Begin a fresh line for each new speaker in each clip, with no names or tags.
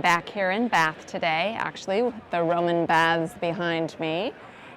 Back here in Bath today, actually, with the Roman baths behind me.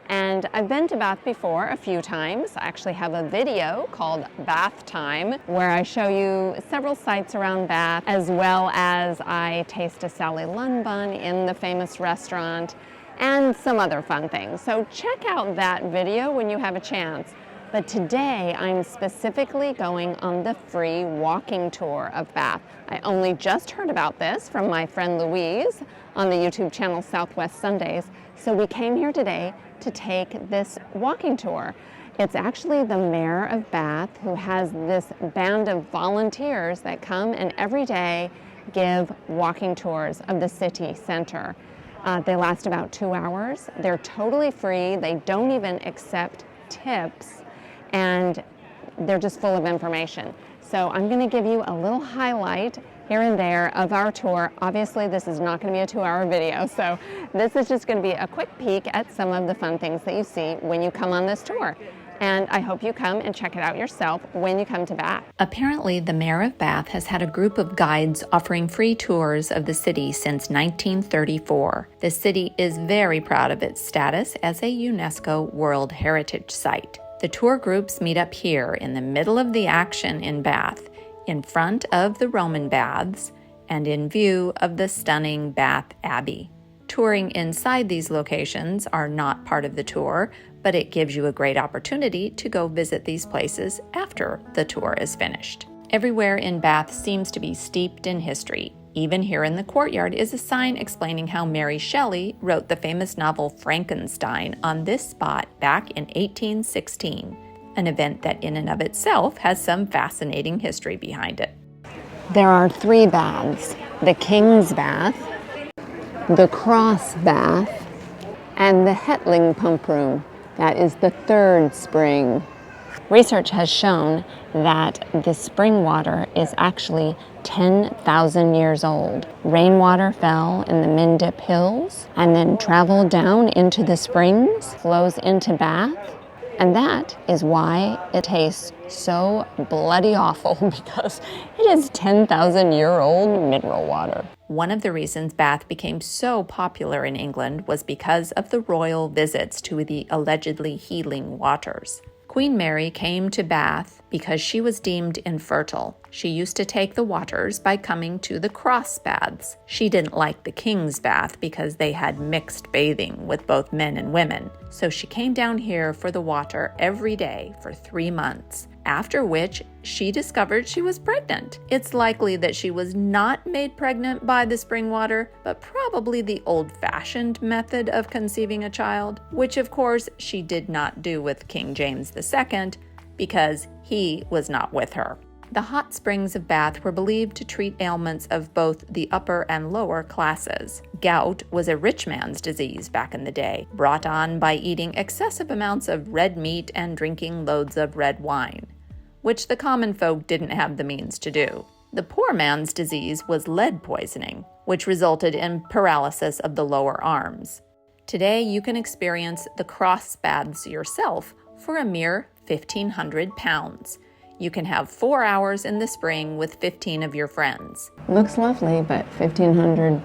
And I've been to Bath before a few times. I actually have a video called Bath Time where I show you several sites around Bath, as well as I taste a Sally Lunn bun in the famous restaurant and some other fun things. So check out that video when you have a chance. But today I'm specifically going on the free walking tour of Bath. I only just heard about this from my friend Louise on the YouTube channel Southwest Sundays. So we came here today to take this walking tour. It's actually the mayor of Bath who has this band of volunteers that come and every day give walking tours of the city center. They last about 2 hours. They're totally free. They don't even accept tips. And they're just full of information. So I'm going to give you a little highlight here and there of our tour. Obviously, this is not going to be a 2-hour video, so this is just going to be a quick peek at some of the fun things that you see when you come on this tour. And I hope you come and check it out yourself when you come to Bath.
Apparently, the mayor of Bath has had a group of guides offering free tours of the city since 1934. The city is very proud of its status as a UNESCO World Heritage Site. The tour groups meet up here in the middle of the action in Bath, in front of the Roman baths and in view of the stunning Bath Abbey. Touring inside these locations are not part of the tour, but it gives you a great opportunity to go visit these places after the tour is finished. Everywhere in Bath seems to be steeped in history. Even here in the courtyard is a sign explaining how Mary Shelley wrote the famous novel Frankenstein on this spot back in 1816, an event that in and of itself has some fascinating history behind it.
There are 3 baths: the King's Bath, the Cross Bath, and the Hetling Pump Room. That is the 3rd spring. Research has shown that the spring water is actually 10,000 years old. Rainwater fell in the Mendip Hills and then traveled down into the springs, flows into Bath, and that is why it tastes so bloody awful, because it is 10,000-year-old mineral water.
One of the reasons Bath became so popular in England was because of the royal visits to the allegedly healing waters. Queen Mary came to Bath because she was deemed infertile. She used to take the waters by coming to the cross baths. She didn't like the King's Bath because they had mixed bathing with both men and women. So she came down here for the water every day for 3 months, after which she discovered she was pregnant. It's likely that she was not made pregnant by the spring water, but probably the old-fashioned method of conceiving a child, which of course she did not do with King James II because he was not with her. The hot springs of Bath were believed to treat ailments of both the upper and lower classes. Gout was a rich man's disease back in the day, brought on by eating excessive amounts of red meat and drinking loads of red wine, which the common folk didn't have the means to do. The poor man's disease was lead poisoning, which resulted in paralysis of the lower arms. Today, you can experience the cross baths yourself for a mere £1,500. You can have 4 hours in the spring with 15 of your friends.
Looks lovely, but £1,500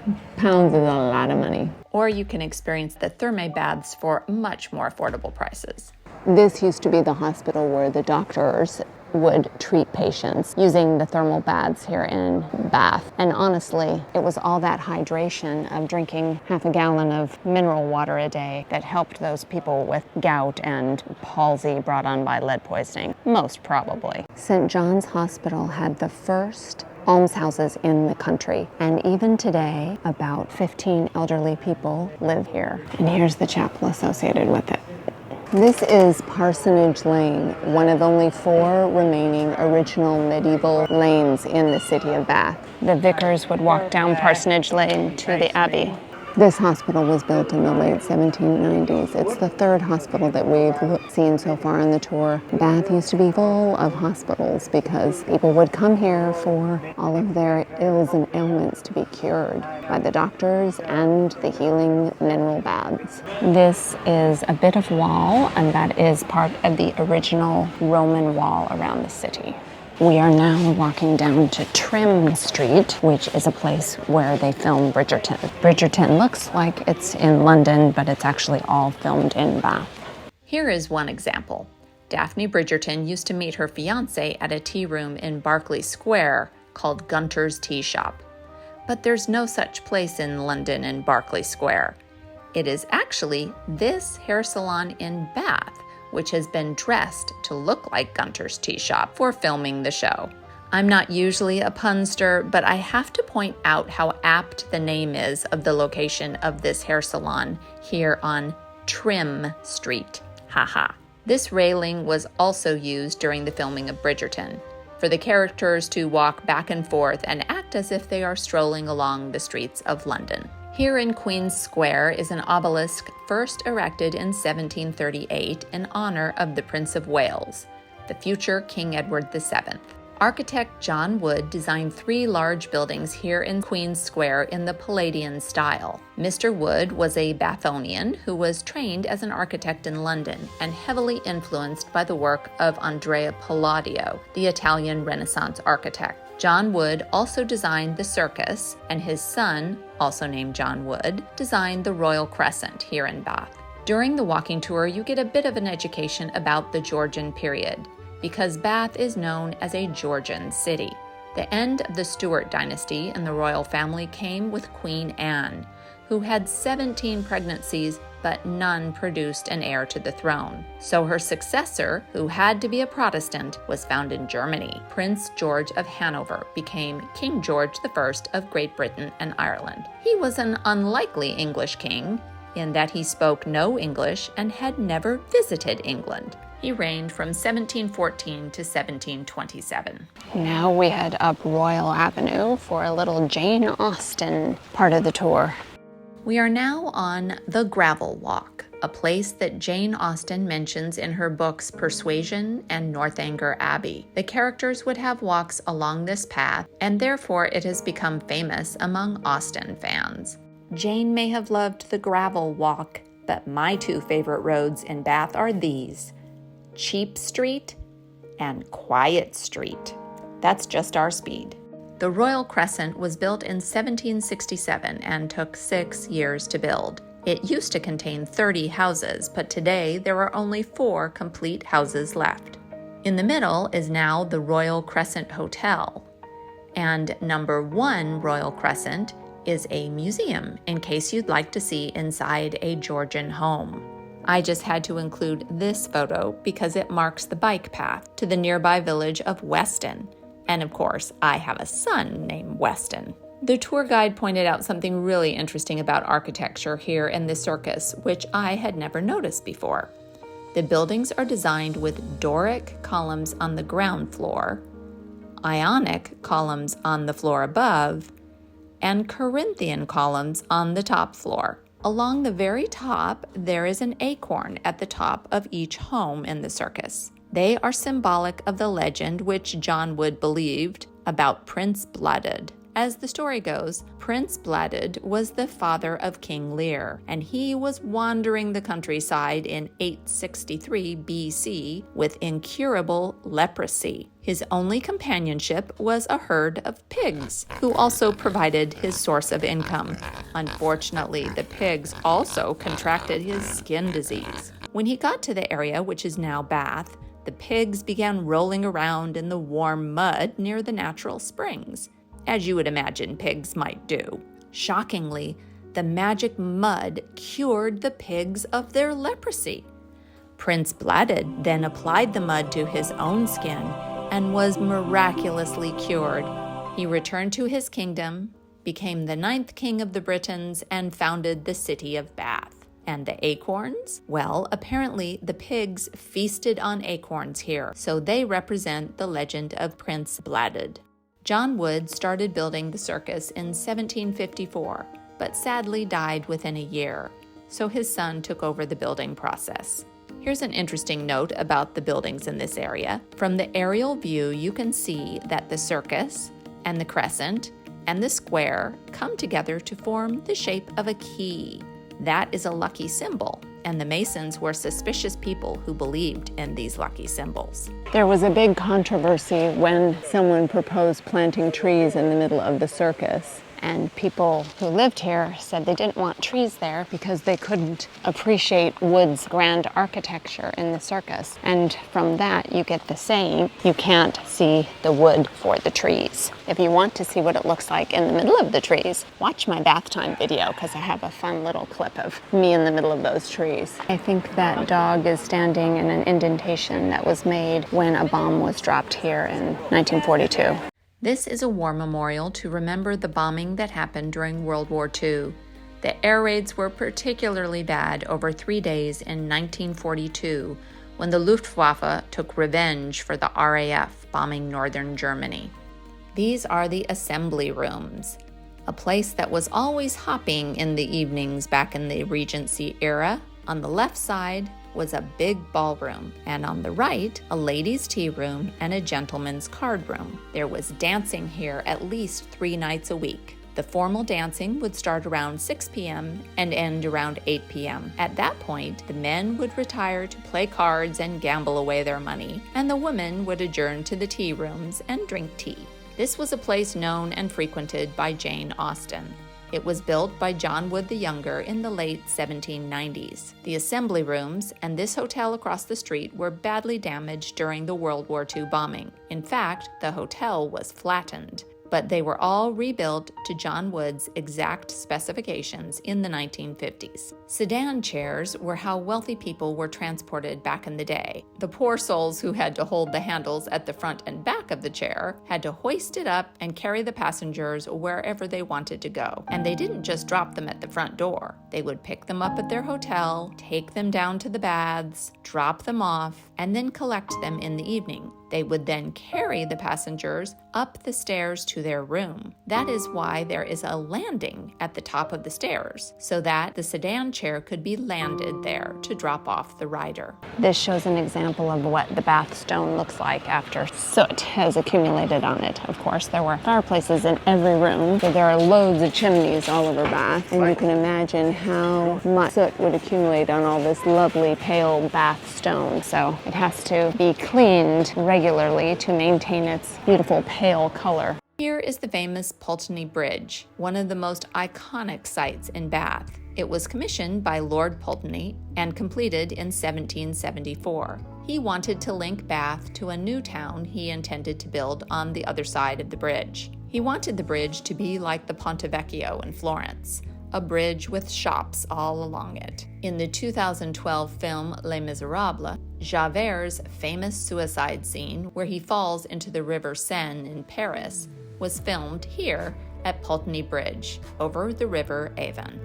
is a lot of money.
Or you can experience the thermae baths for much more affordable prices.
This used to be the hospital where the doctors would treat patients using the thermal baths here in Bath. And honestly, it was all that hydration of drinking half a gallon of mineral water a day that helped those people with gout and palsy brought on by lead poisoning, most probably. St. John's Hospital had the first almshouses in the country, and even today, about 15 elderly people live here. And here's the chapel associated with it. This is Parsonage Lane, one of only 4 remaining original medieval lanes in the city of Bath. The vicars would walk down Parsonage Lane to the Abbey. This hospital was built in the late 1790s. It's the 3rd hospital that we've seen so far on the tour. Bath used to be full of hospitals because people would come here for all of their ills and ailments to be cured by the doctors and the healing mineral baths. This is a bit of wall, and that is part of the original Roman wall around the city. We are now walking down to Trim Street, which is a place where they filmed Bridgerton. Bridgerton looks like it's in London, but it's actually all filmed in Bath.
Here is one example. Daphne Bridgerton used to meet her fiancé at a tea room in Berkeley Square called Gunter's Tea Shop. But there's no such place in London in Berkeley Square. It is actually this hair salon in Bath, which has been dressed to look like Gunter's Tea Shop for filming the show. I'm not usually a punster, but I have to point out how apt the name is of the location of this hair salon here on Trim Street. Haha. This railing was also used during the filming of Bridgerton, for the characters to walk back and forth and act as if they are strolling along the streets of London. Here in Queen's Square is an obelisk first erected in 1738 in honor of the Prince of Wales, the future King Edward VII. Architect John Wood designed 3 large buildings here in Queen's Square in the Palladian style. Mr. Wood was a Bathonian who was trained as an architect in London and heavily influenced by the work of Andrea Palladio, the Italian Renaissance architect. John Wood also designed the circus, and his son, also named John Wood, designed the Royal Crescent here in Bath. During the walking tour, you get a bit of an education about the Georgian period, because Bath is known as a Georgian city. The end of the Stuart dynasty and the royal family came with Queen Anne, who had 17 pregnancies, but none produced an heir to the throne. So her successor, who had to be a Protestant, was found in Germany. Prince George of Hanover became King George I of Great Britain and Ireland. He was an unlikely English king, in that he spoke no English and had never visited England. He reigned from 1714 to 1727.
Now we head up Royal Avenue for a little Jane Austen part of the tour.
We are now on the Gravel Walk, a place that Jane Austen mentions in her books Persuasion and Northanger Abbey. The characters would have walks along this path, and therefore it has become famous among Austen fans. Jane may have loved the Gravel Walk, but my 2 favorite roads in Bath are these: Cheap Street and Quiet Street. That's just our speed. The Royal Crescent was built in 1767 and took 6 years to build. It used to contain 30 houses, but today there are only 4 complete houses left. In the middle is now the Royal Crescent Hotel, and number 1 Royal Crescent is a museum in case you'd like to see inside a Georgian home. I just had to include this photo because it marks the bike path to the nearby village of Weston. And of course, I have a son named Weston. The tour guide pointed out something really interesting about architecture here in the circus, which I had never noticed before. The buildings are designed with Doric columns on the ground floor, Ionic columns on the floor above, and Corinthian columns on the top floor. Along the very top, there is an acorn at the top of each home in the circus. They are symbolic of the legend which John Wood believed about Prince Bladud. As the story goes, Prince Bladud was the father of King Lear, and he was wandering the countryside in 863 BC with incurable leprosy. His only companionship was a herd of pigs, who also provided his source of income. Unfortunately, the pigs also contracted his skin disease. When he got to the area which is now Bath, the pigs began rolling around in the warm mud near the natural springs, as you would imagine pigs might do. Shockingly, the magic mud cured the pigs of their leprosy. Prince Bladud then applied the mud to his own skin and was miraculously cured. He returned to his kingdom, became the 9th king of the Britons, and founded the city of Bath. And the acorns? Well, apparently the pigs feasted on acorns here, so they represent the legend of Prince Bladud. John Wood started building the circus in 1754, but sadly died within a year, so his son took over the building process. Here's an interesting note about the buildings in this area. From the aerial view, you can see that the circus and the crescent and the square come together to form the shape of a key. That is a lucky symbol, and the Masons were suspicious people who believed in these lucky symbols.
There was a big controversy when someone proposed planting trees in the middle of the circus. And people who lived here said they didn't want trees there because they couldn't appreciate Wood's grand architecture in the circus. And from that, you get the saying, you can't see the wood for the trees. If you want to see what it looks like in the middle of the trees, watch my bath time video because I have a fun little clip of me in the middle of those trees. I think that dog is standing in an indentation that was made when a bomb was dropped here in 1942.
This is a war memorial to remember the bombing that happened during World War II. The air raids were particularly bad over 3 days in 1942 when the Luftwaffe took revenge for the RAF bombing northern Germany. These are the assembly rooms, a place that was always hopping in the evenings back in the Regency era. On the left side was a big ballroom, and on the right, a ladies' tea room and a gentleman's card room. There was dancing here at least 3 nights a week. The formal dancing would start around 6 p.m. and end around 8 p.m. At that point, the men would retire to play cards and gamble away their money, and the women would adjourn to the tea rooms and drink tea. This was a place known and frequented by Jane Austen. It was built by John Wood the Younger in the late 1790s. The assembly rooms and this hotel across the street were badly damaged during the World War II bombing. In fact, the hotel was flattened, but they were all rebuilt to John Wood's exact specifications in the 1950s. Sedan chairs were how wealthy people were transported back in the day. The poor souls who had to hold the handles at the front and back of the chair had to hoist it up and carry the passengers wherever they wanted to go. And they didn't just drop them at the front door. They would pick them up at their hotel, take them down to the baths, drop them off, and then collect them in the evening. They would then carry the passengers up the stairs to their room. That is why there is a landing at the top of the stairs, so that the sedan chair could be landed there to drop off the rider.
This shows an example of what the bath stone looks like after soot has accumulated on it. Of course, there were fireplaces in every room, so there are loads of chimneys all over Bath, and you can imagine how much soot would accumulate on all this lovely pale bath stone. So it has to be cleaned regularly to maintain its beautiful pale color.
Here is the famous Pulteney Bridge, one of the most iconic sites in Bath. It was commissioned by Lord Pulteney and completed in 1774. He wanted to link Bath to a new town he intended to build on the other side of the bridge. He wanted the bridge to be like the Ponte Vecchio in Florence, a bridge with shops all along it. In the 2012 film Les Miserables, Javert's famous suicide scene where he falls into the River Seine in Paris was filmed here at Pulteney Bridge over the River Avon.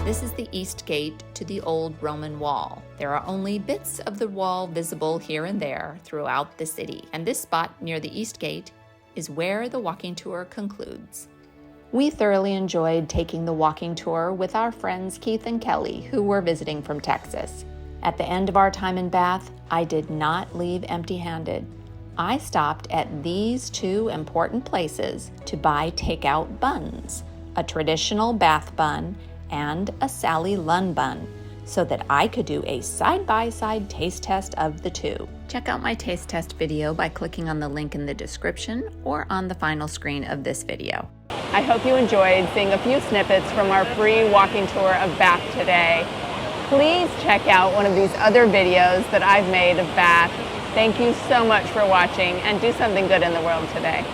This is the east gate to the old Roman wall. There are only bits of the wall visible here and there throughout the city, and this spot near the east gate is where the walking tour concludes. We thoroughly enjoyed taking the walking tour with our friends Keith and Kelly, who were visiting from Texas. At the end of our time in Bath, I did not leave empty-handed. I stopped at these 2 important places to buy takeout buns, a traditional Bath bun and a Sally Lunn bun, so that I could do a side-by-side taste test of the 2. Check out my taste test video by clicking on the link in the description or on the final screen of this video.
I hope you enjoyed seeing a few snippets from our free walking tour of Bath today. Please check out one of these other videos that I've made of Bath. Thank you so much for watching, and do something good in the world today.